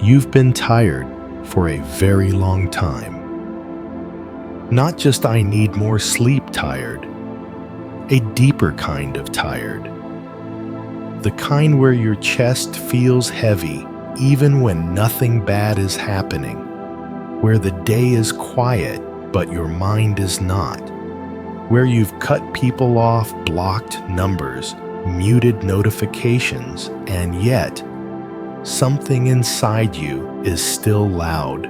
You've been tired for a very long time. Not just I need more sleep tired, a deeper kind of tired. The kind where your chest feels heavy even when nothing bad is happening, where the day is quiet but your mind is not, where you've cut people off, blocked numbers, muted notifications, and yet something inside you is still loud.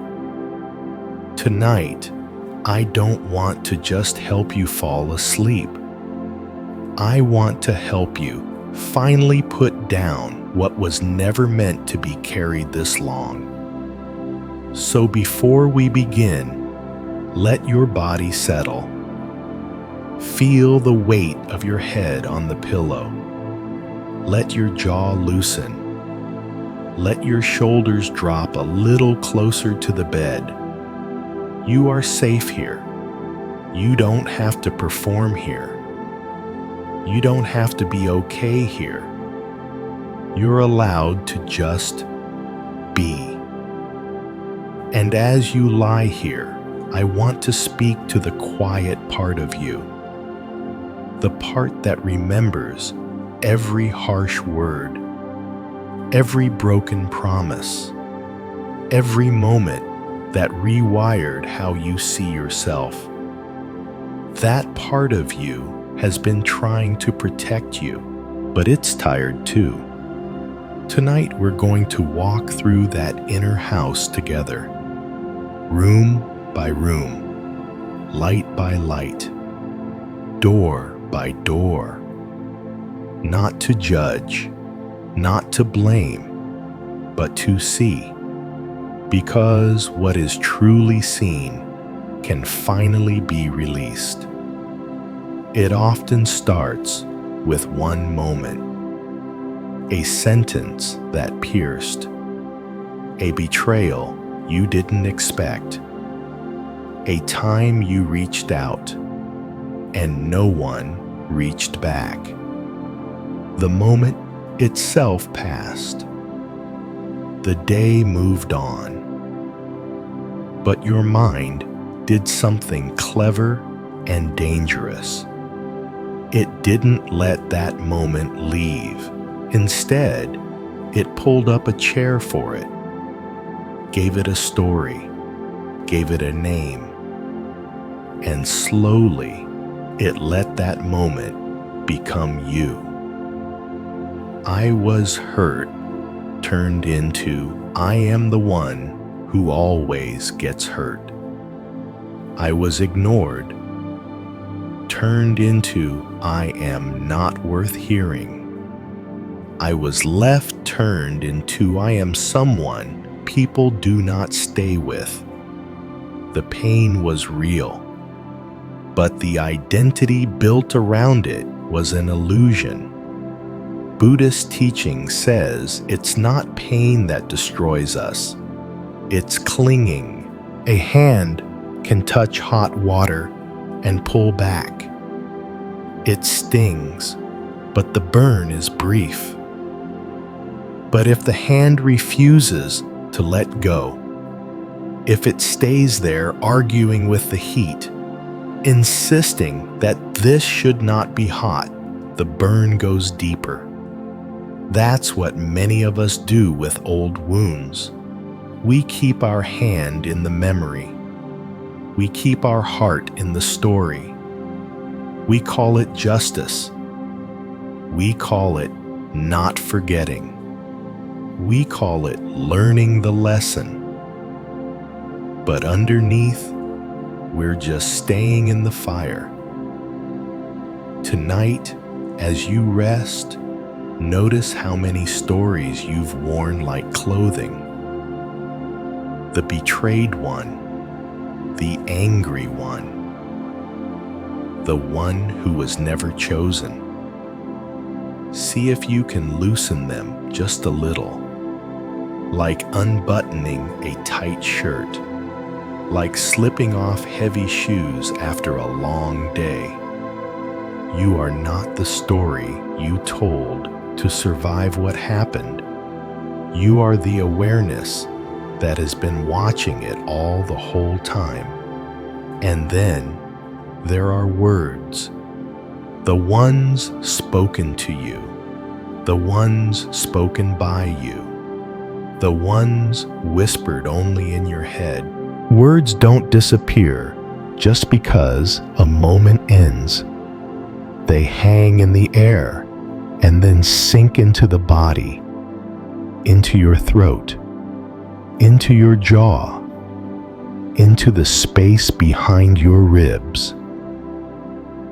Tonight, I don't want to just help you fall asleep. I want to help you finally put down what was never meant to be carried this long. So before we begin, let your body settle. Feel the weight of your head on the pillow. Let your jaw loosen. Let your shoulders drop a little closer to the bed. You are safe here. You don't have to perform here. You don't have to be okay here. You're allowed to just be. And as you lie here, I want to speak to the quiet part of you, the part that remembers every harsh word, every broken promise, every moment that rewired how you see yourself. That part of you has been trying to protect you, but it's tired too. Tonight we're going to walk through that inner house together, room by room, light by light, door by door. Not to judge, not to blame, but to see. Because what is truly seen can finally be released. It often starts with one moment, a sentence that pierced, a betrayal you didn't expect, a time you reached out and no one reached back. The moment itself passed. The day moved on. But your mind did something clever and dangerous. It didn't let that moment leave. Instead, it pulled up a chair for it, gave it a story, gave it a name, and slowly it let that moment become you. I was hurt turned into I am the one who always gets hurt. I was ignored turned into I am not worth hearing. I was left turned into I am someone people do not stay with. The pain was real, but the identity built around it was an illusion. Buddhist teaching says it's not pain that destroys us, it's clinging. A hand can touch hot water and pull back. It stings, but the burn is brief. But if the hand refuses to let go, if it stays there arguing with the heat, insisting that this should not be hot, the burn goes deeper. That's what many of us do with old wounds. We keep our hand in the memory. We keep our heart in the story. We call it justice. We call it not forgetting. We call it learning the lesson. But underneath, we're just staying in the fire. Tonight, as you rest, notice how many stories you've worn like clothing. The betrayed one, the angry one, the one who was never chosen. See if you can loosen them just a little, like unbuttoning a tight shirt, like slipping off heavy shoes after a long day. You are not the story you told to survive what happened. You are the awareness that has been watching it all the whole time. And then there are words, the ones spoken to you, the ones spoken by you, the ones whispered only in your head. Words don't disappear just because a moment ends. They hang in the air and then sink into the body, into your throat, into your jaw, into the space behind your ribs.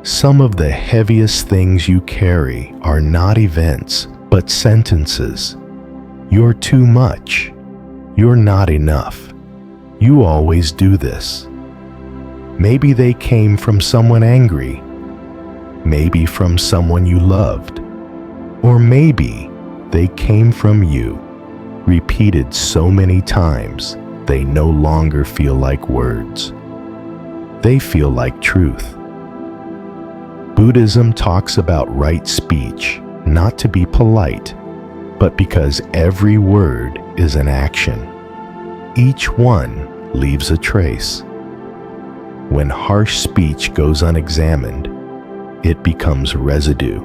Some of the heaviest things you carry are not events, but sentences. You're too much. You're not enough. You always do this. Maybe they came from someone angry, maybe from someone you loved, or maybe they came from you, repeated so many times they no longer feel like words. They feel like truth. Buddhism talks about right speech, not to be polite, but because every word is an action. Each one leaves a trace. When harsh speech goes unexamined, it becomes residue,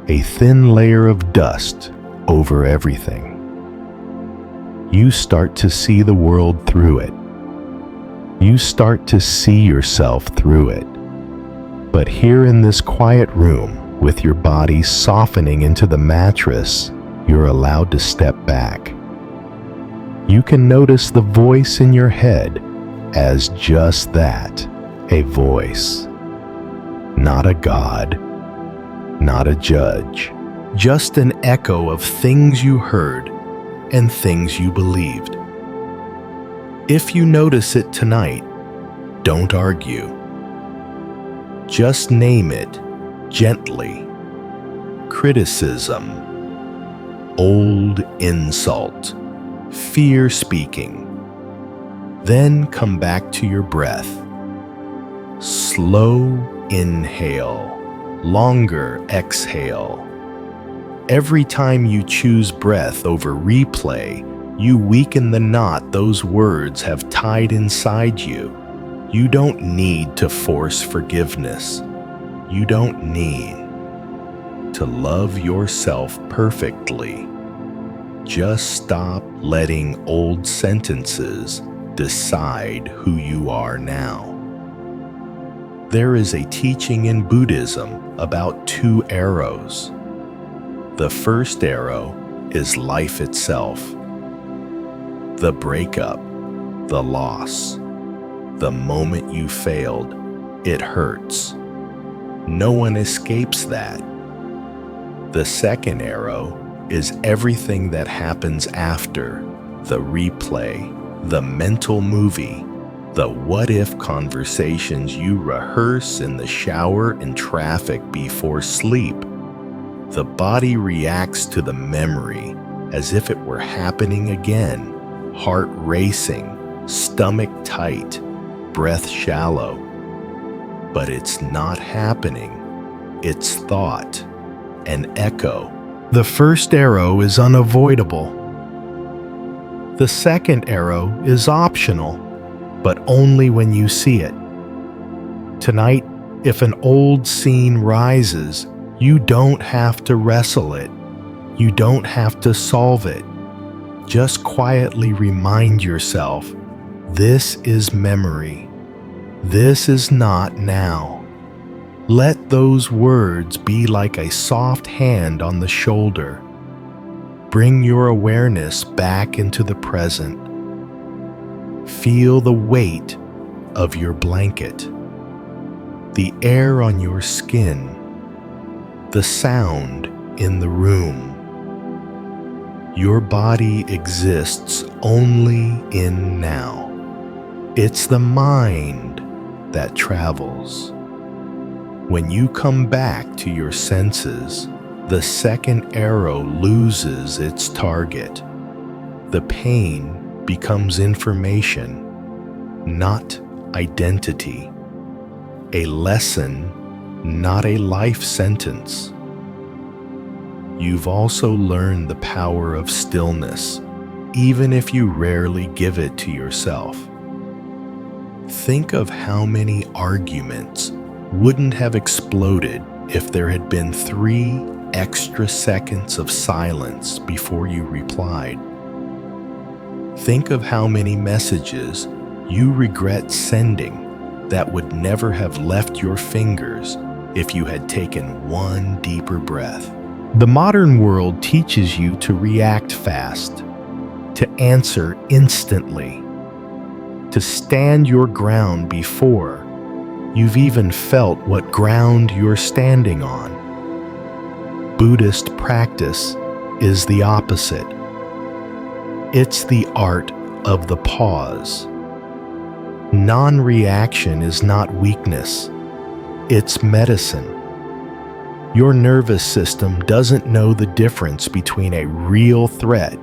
a thin layer of dust over everything. You start to see the world through it. You start to see yourself through it. But here in this quiet room, with your body softening into the mattress, you're allowed to step back. You can notice the voice in your head as just that, a voice. Not a God, not a judge, just an echo of things you heard and things you believed. If you notice it tonight, don't argue. Just name it gently. Criticism, old insult, fear speaking. Then come back to your breath. Slow inhale, longer exhale. Every time you choose breath over replay, you weaken the knot those words have tied inside you. You don't need to force forgiveness. You don't need to love yourself perfectly. Just stop letting old sentences decide who you are now. There is a teaching in Buddhism about 2 arrows. The first arrow is life itself. The breakup, the loss, the moment you failed, it hurts. No one escapes that. The second arrow is everything that happens after, the replay, the mental movie, the what-if conversations you rehearse in the shower and traffic before sleep. The body reacts to the memory as if it were happening again, heart racing, stomach tight, breath shallow. But it's not happening. It's thought, an echo. The first arrow is unavoidable. The second arrow is optional, but only when you see it. Tonight, if an old scene rises, you don't have to wrestle it. You don't have to solve it. Just quietly remind yourself, this is memory. This is not now. Let those words be like a soft hand on the shoulder. Bring your awareness back into the present. Feel the weight of your blanket, the air on your skin, the sound in the room. Your body exists only in now. It's the mind that travels. When you come back to your senses, the second arrow loses its target. The pain becomes information, not identity. A lesson, not a life sentence. You've also learned the power of stillness, even if you rarely give it to yourself. Think of how many arguments wouldn't have exploded if there had been 3 extra seconds of silence before you replied. Think of how many messages you regret sending that would never have left your fingers if you had taken one deeper breath. The modern world teaches you to react fast, to answer instantly, to stand your ground before you've even felt what ground you're standing on. Buddhist practice is the opposite. It's the art of the pause. Non-reaction is not weakness, it's medicine. Your nervous system doesn't know the difference between a real threat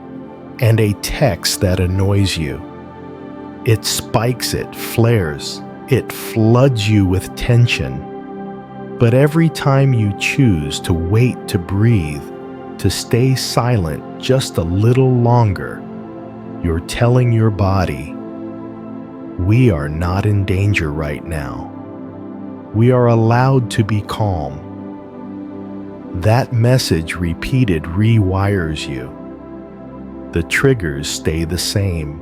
and a text that annoys you. It spikes, it flares, it floods you with tension. But every time you choose to wait to breathe, to stay silent just a little longer, you're telling your body, we are not in danger right now. We are allowed to be calm. That message repeated rewires you. The triggers stay the same,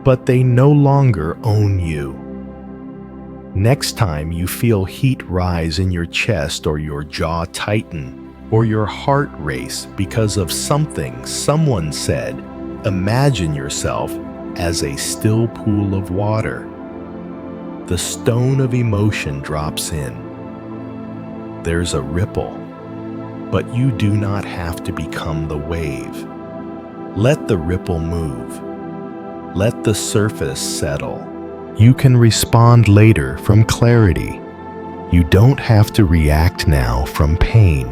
but they no longer own you. Next time you feel heat rise in your chest or your jaw tighten or your heart race because of something someone said, imagine yourself as a still pool of water. The stone of emotion drops in. There's a ripple, but you do not have to become the wave. Let the ripple move. Let the surface settle. You can respond later from clarity. You don't have to react now from pain.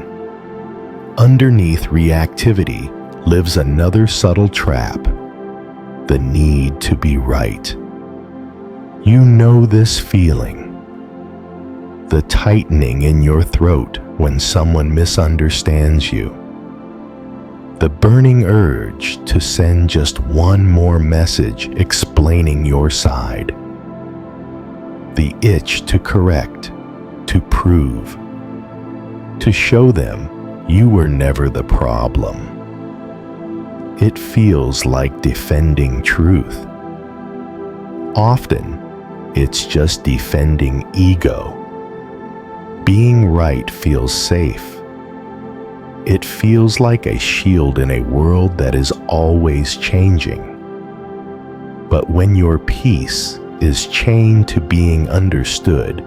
Underneath reactivity lives another subtle trap, the need to be right. You know this feeling, the tightening in your throat when someone misunderstands you, the burning urge to send just one more message explaining your side, the itch to correct, to prove, to show them you were never the problem. It feels like defending truth. Often, it's just defending ego. Being right feels safe. It feels like a shield in a world that is always changing. But when your peace is chained to being understood,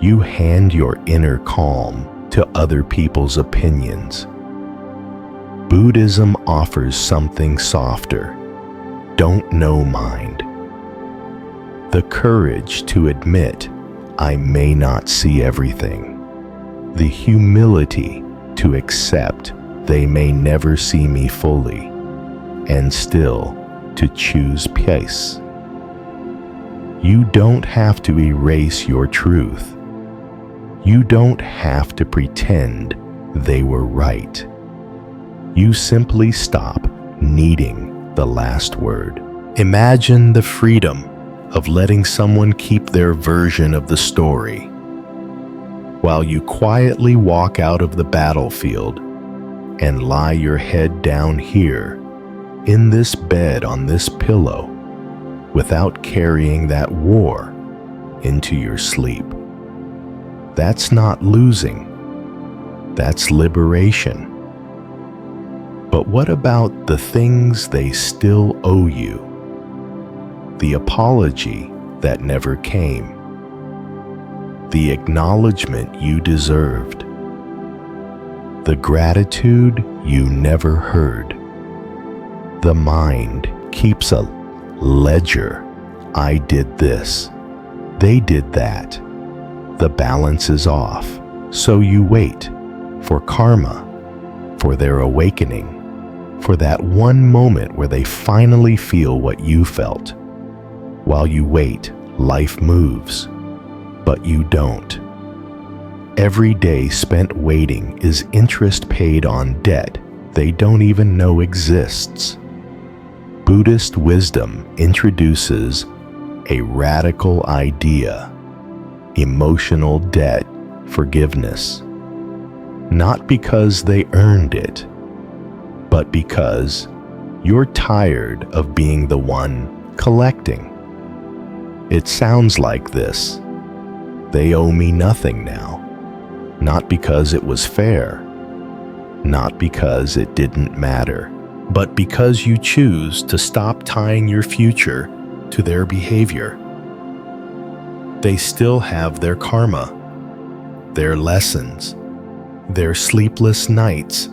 you hand your inner calm to other people's opinions. Buddhism offers something softer. Don't know mind. The courage to admit, I may not see everything. The humility to accept they may never see me fully, and still to choose peace. You don't have to erase your truth. You don't have to pretend they were right. You simply stop needing the last word. Imagine the freedom of letting someone keep their version of the story, while you quietly walk out of the battlefield and lie your head down here, in this bed on this pillow, without carrying that war into your sleep. That's not losing. That's liberation. But what about the things they still owe you? The apology that never came. The acknowledgement you deserved. The gratitude you never heard. The mind keeps a ledger. I did this. They did that. The balance is off. So you wait for karma, for their awakening, for that one moment where they finally feel what you felt. While you wait, life moves, but you don't. Every day spent waiting is interest paid on debt they don't even know exists. Buddhist wisdom introduces a radical idea: emotional debt forgiveness. Not because they earned it, but because you're tired of being the one collecting. It sounds like this: they owe me nothing now, not because it was fair, not because it didn't matter, but because you choose to stop tying your future to their behavior. They still have their karma, their lessons, their sleepless nights.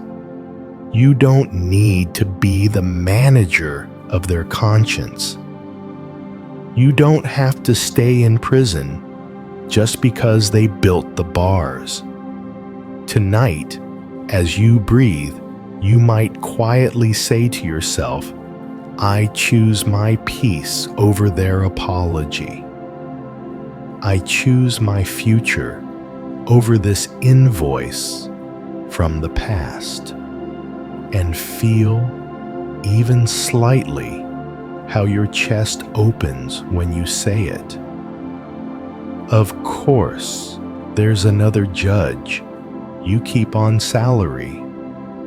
You don't need to be the manager of their conscience. You don't have to stay in prison just because they built the bars. Tonight, as you breathe, you might quietly say to yourself, I choose my peace over their apology. I choose my future over this invoice from the past. And feel, even slightly, how your chest opens when you say it. Of course, there's another judge. You keep on salary,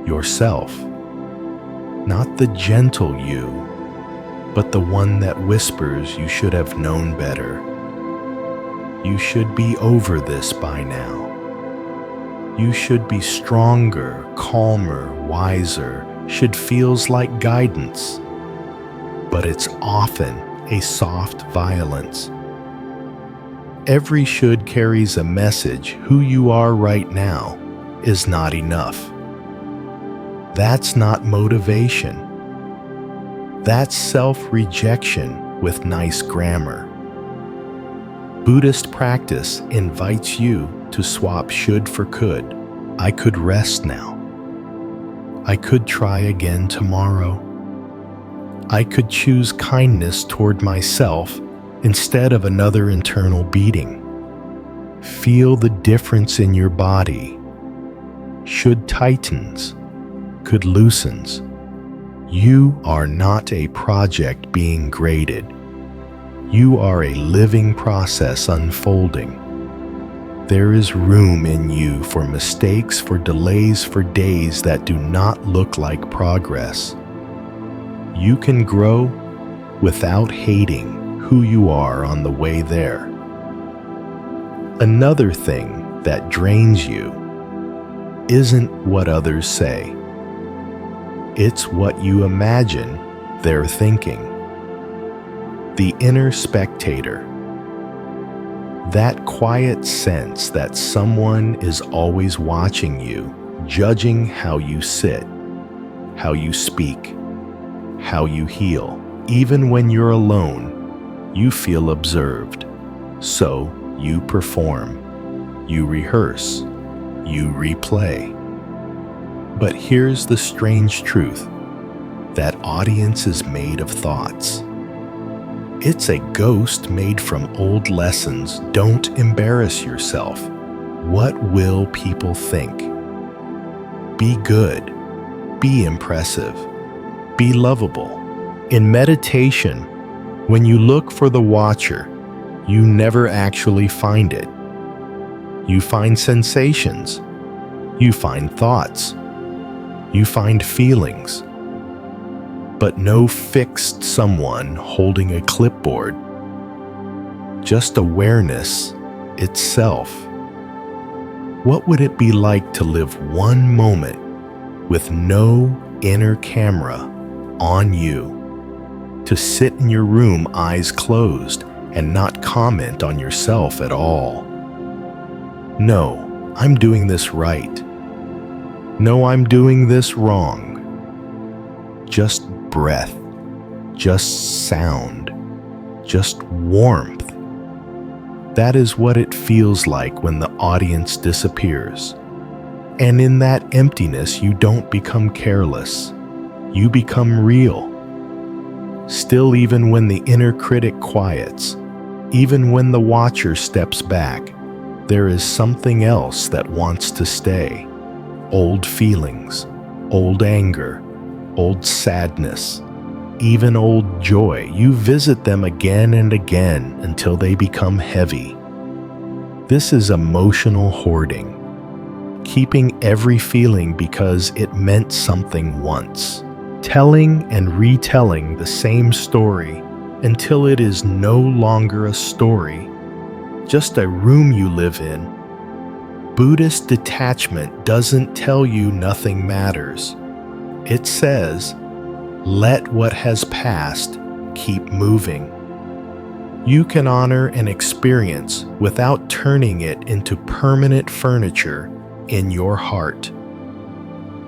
yourself. Not the gentle you, but the one that whispers you should have known better. You should be over this by now. You should be stronger, calmer, wiser, should feels like guidance. But it's often a soft violence. Every should carries a message. Who you are right now is not enough. That's not motivation. That's self-rejection with nice grammar. Buddhist practice invites you to swap should for could. I could rest now. I could try again tomorrow. I could choose kindness toward myself instead of another internal beating. Feel the difference in your body. Should tightens, could loosens. You are not a project being graded. You are a living process unfolding. There is room in you for mistakes, for delays, for days that do not look like progress. You can grow without hating who you are on the way there. Another thing that drains you isn't what others say. It's what you imagine they're thinking. The inner spectator. That quiet sense that someone is always watching you, judging how you sit, how you speak, how you heal. Even when you're alone, you feel observed. So you perform, you rehearse, you replay. But here's the strange truth: that audience is made of thoughts. It's a ghost made from old lessons. Don't embarrass yourself. What will people think? Be good. Be impressive. Be lovable. In meditation, when you look for the watcher, you never actually find it. You find sensations. You find thoughts. You find feelings. But no fixed someone holding a clipboard. Just awareness itself. What would it be like to live one moment with no inner camera on you? To sit in your room eyes closed and not comment on yourself at all. No, I'm doing this right. No, I'm doing this wrong. Just breath, just sound, just warmth. That is what it feels like when the audience disappears. And in that emptiness, you don't become careless. You become real. Still, even when the inner critic quiets, even when the watcher steps back, there is something else that wants to stay. Old feelings, old anger, old sadness, even old joy, you visit them again and again until they become heavy. This is emotional hoarding, keeping every feeling because it meant something once, telling and retelling the same story until it is no longer a story, just a room you live in. Buddhist detachment doesn't tell you nothing matters. It says, let what has passed keep moving. You can honor an experience without turning it into permanent furniture in your heart.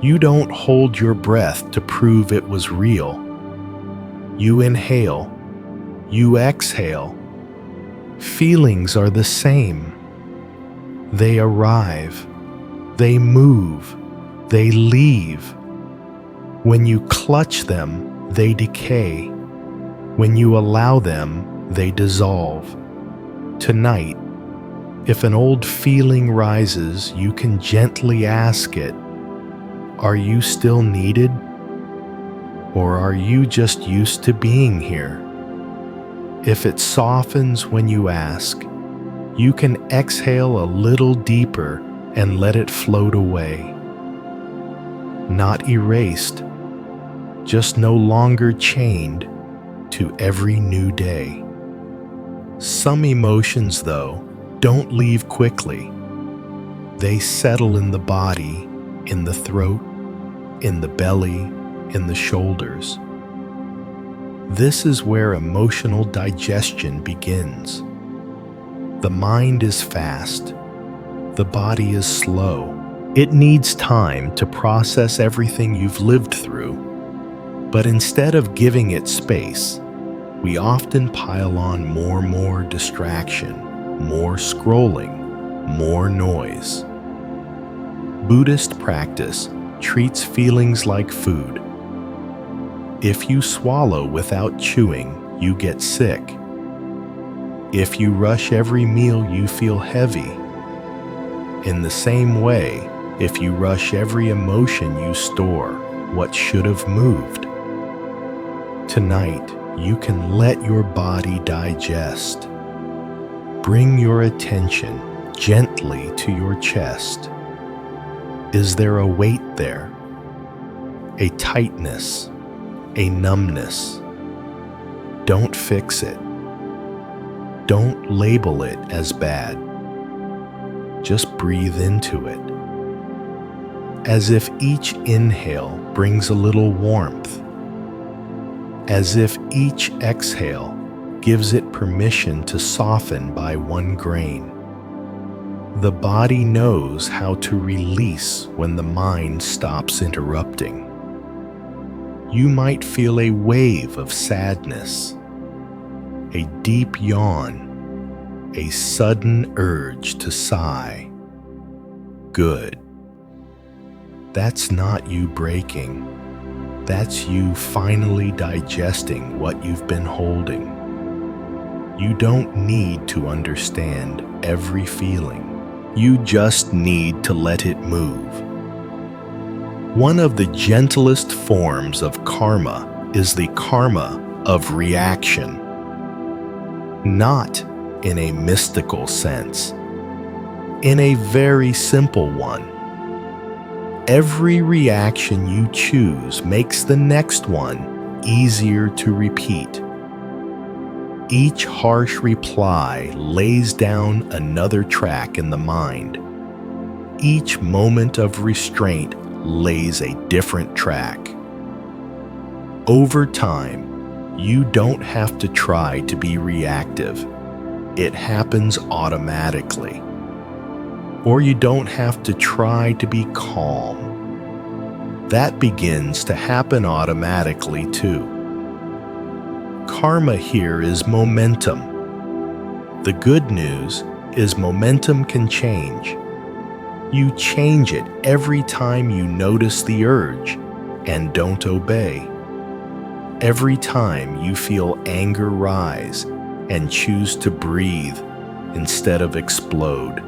You don't hold your breath to prove it was real. You inhale, you exhale. Feelings are the same. They arrive, they move, they leave. When you clutch them, they decay. When you allow them, they dissolve. Tonight, if an old feeling rises, you can gently ask it, are you still needed? Or are you just used to being here? If it softens when you ask, you can exhale a little deeper and let it float away. Not erased, just no longer chained to every new day. Some emotions, though, don't leave quickly. They settle in the body, in the throat, in the belly, in the shoulders. This is where emotional digestion begins. The mind is fast. The body is slow. It needs time to process everything you've lived through. But instead of giving it space, we often pile on more distraction, more scrolling, more noise. Buddhist practice treats feelings like food. If you swallow without chewing, you get sick. If you rush every meal, you feel heavy. In the same way, if you rush every emotion, you store what should have moved. Tonight, you can let your body digest. Bring your attention gently to your chest. Is there a weight there? A tightness? A numbness? Don't fix it. Don't label it as bad. Just breathe into it. As if each inhale brings a little warmth. As if each exhale gives it permission to soften by 1 grain. The body knows how to release when the mind stops interrupting. You might feel a wave of sadness, a deep yawn, a sudden urge to sigh. Good. That's not you breaking. That's you finally digesting what you've been holding. You don't need to understand every feeling. You just need to let it move. One of the gentlest forms of karma is the karma of reaction. Not in a mystical sense, in a very simple one. Every reaction you choose makes the next one easier to repeat. Each harsh reply lays down another track in the mind. Each moment of restraint lays a different track. Over time, you don't have to try to be reactive. It happens automatically. Or you don't have to try to be calm. That begins to happen automatically too. Karma here is momentum. The good news is momentum can change. You change it every time you notice the urge and don't obey. Every time you feel anger rise and choose to breathe instead of explode.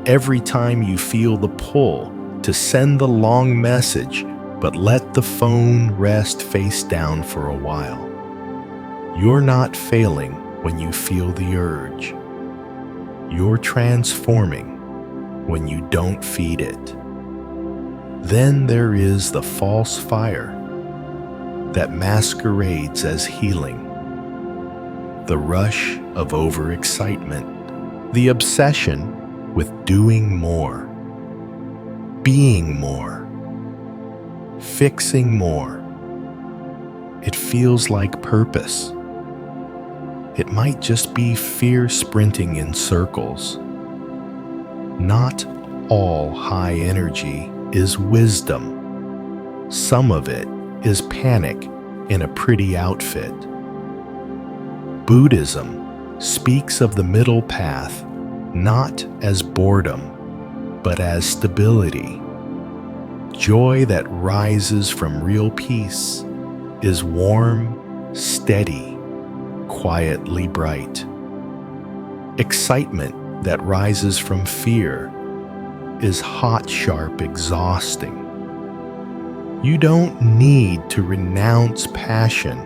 Every time you feel the pull to send the long message but let the phone rest face down for a while. You're not failing when you feel the urge. You're transforming when you don't feed it. Then there is the false fire that masquerades as healing, the rush of overexcitement, the obsession with doing more, being more, fixing more. It feels like purpose. It might just be fear sprinting in circles. Not all high energy is wisdom. Some of it is panic in a pretty outfit. Buddhism speaks of the middle path not as boredom, but as stability. Joy that rises from real peace is warm, steady, quietly bright. Excitement that rises from fear is hot, sharp, exhausting. You don't need to renounce passion.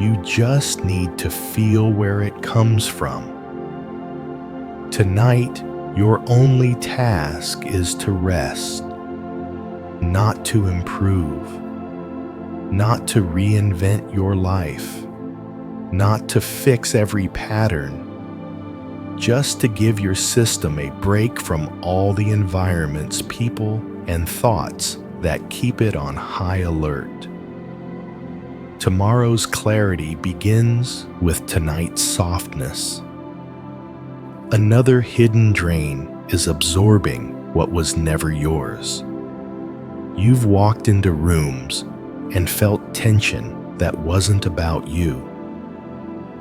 You just need to feel where it comes from. Tonight, your only task is to rest, not to improve, not to reinvent your life, not to fix every pattern, just to give your system a break from all the environments, people, and thoughts that keep it on high alert. Tomorrow's clarity begins with tonight's softness. Another hidden drain is absorbing what was never yours. You've walked into rooms and felt tension that wasn't about you.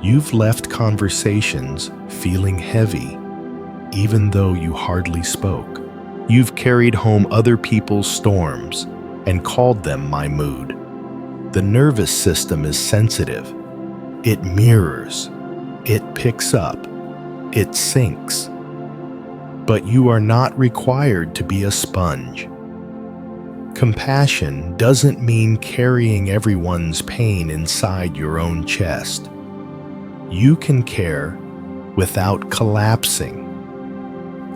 You've left conversations feeling heavy, even though you hardly spoke. You've carried home other people's storms and called them my mood. The nervous system is sensitive. It mirrors. It picks up. It sinks. But you are not required to be a sponge. Compassion doesn't mean carrying everyone's pain inside your own chest. You can care without collapsing.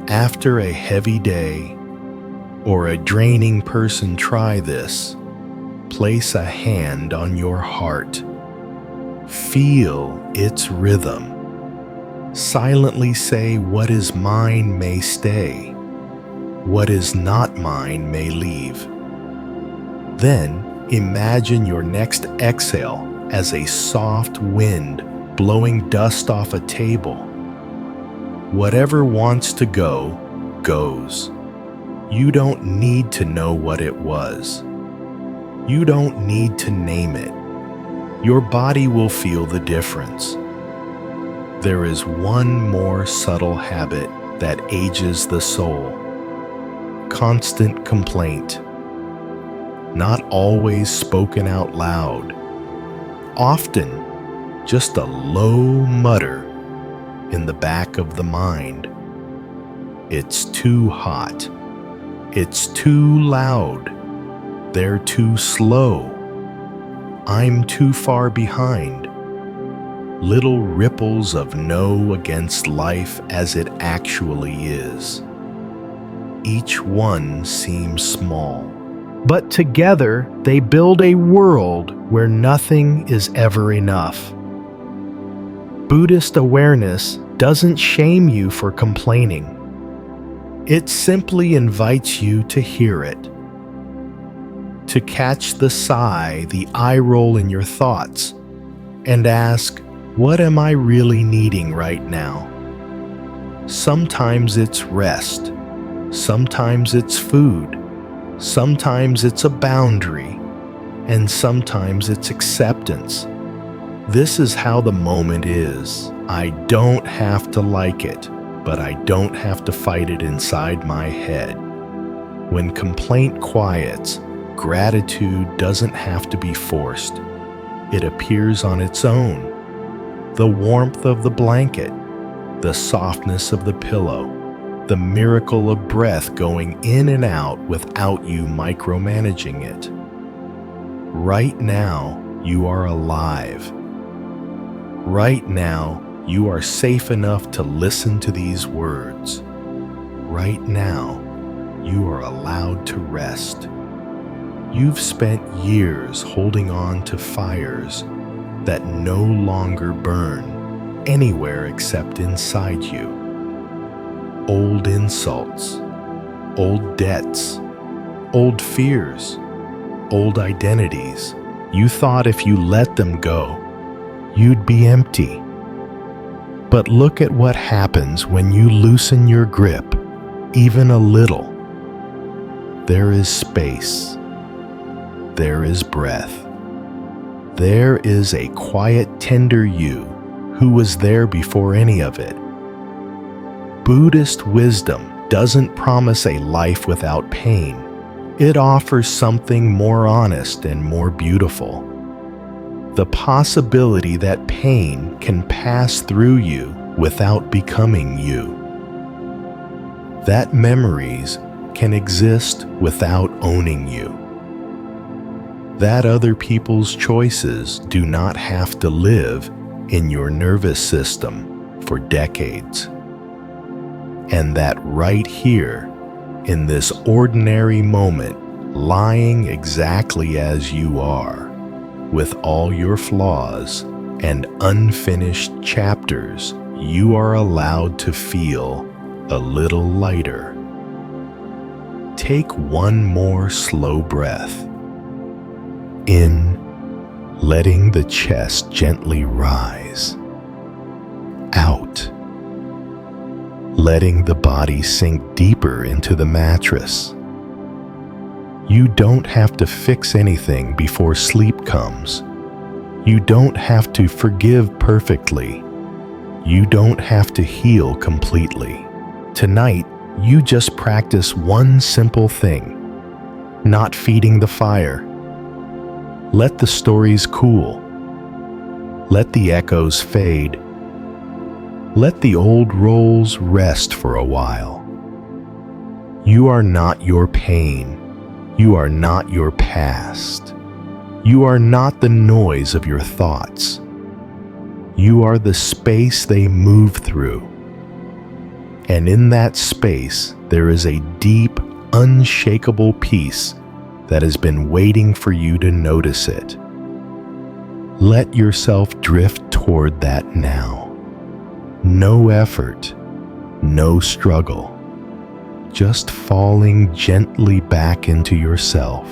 After a heavy day or a draining person, try this. Place a hand on your heart. Feel its rhythm. Silently say, what is mine may stay. What is not mine may leave. Then imagine your next exhale as a soft wind blowing dust off a table. Whatever wants to go, goes. You don't need to know what it was. You don't need to name it. Your body will feel the difference. There is one more subtle habit that ages the soul. Constant complaint. Not always spoken out loud. Often just a low mutter in the back of the mind. It's too hot. It's too loud. They're too slow. I'm too far behind. Little ripples of no against life as it actually is. Each one seems small, but together they build a world where nothing is ever enough. Buddhist awareness doesn't shame you for complaining. It simply invites you to hear it, to catch the sigh, the eye roll in your thoughts, and ask, what am I really needing right now? Sometimes it's rest, sometimes it's food, sometimes it's a boundary, and sometimes it's acceptance. This is how the moment is. I don't have to like it, but I don't have to fight it inside my head. When complaint quiets, gratitude doesn't have to be forced. It appears on its own. The warmth of the blanket, the softness of the pillow, the miracle of breath going in and out without you micromanaging it. Right now, you are alive. Right now, you are safe enough to listen to these words. Right now, you are allowed to rest. You've spent years holding on to fires that no longer burn anywhere except inside you. Old insults, old debts, old fears, old identities. You thought if you let them go, you'd be empty. But look at what happens when you loosen your grip, even a little. There is space. There is breath. There is a quiet, tender you who was there before any of it. Buddhist wisdom doesn't promise a life without pain. It offers something more honest and more beautiful. The possibility that pain can pass through you without becoming you. That memories can exist without owning you. That other people's choices do not have to live in your nervous system for decades. And that right here, in this ordinary moment, lying exactly as you are, with all your flaws and unfinished chapters, you are allowed to feel a little lighter. Take one more slow breath. In, letting the chest gently rise. Out, letting the body sink deeper into the mattress. You don't have to fix anything before sleep comes. You don't have to forgive perfectly. You don't have to heal completely. Tonight, you just practice one simple thing: not feeding the fire. Let the stories cool. Let the echoes fade. Let the old roles rest for a while. You are not your pain. You are not your past. You are not the noise of your thoughts. You are the space they move through. And in that space, there is a deep, unshakable peace that has been waiting for you to notice it. Let yourself drift toward that now. No effort, no struggle, just falling gently back into yourself.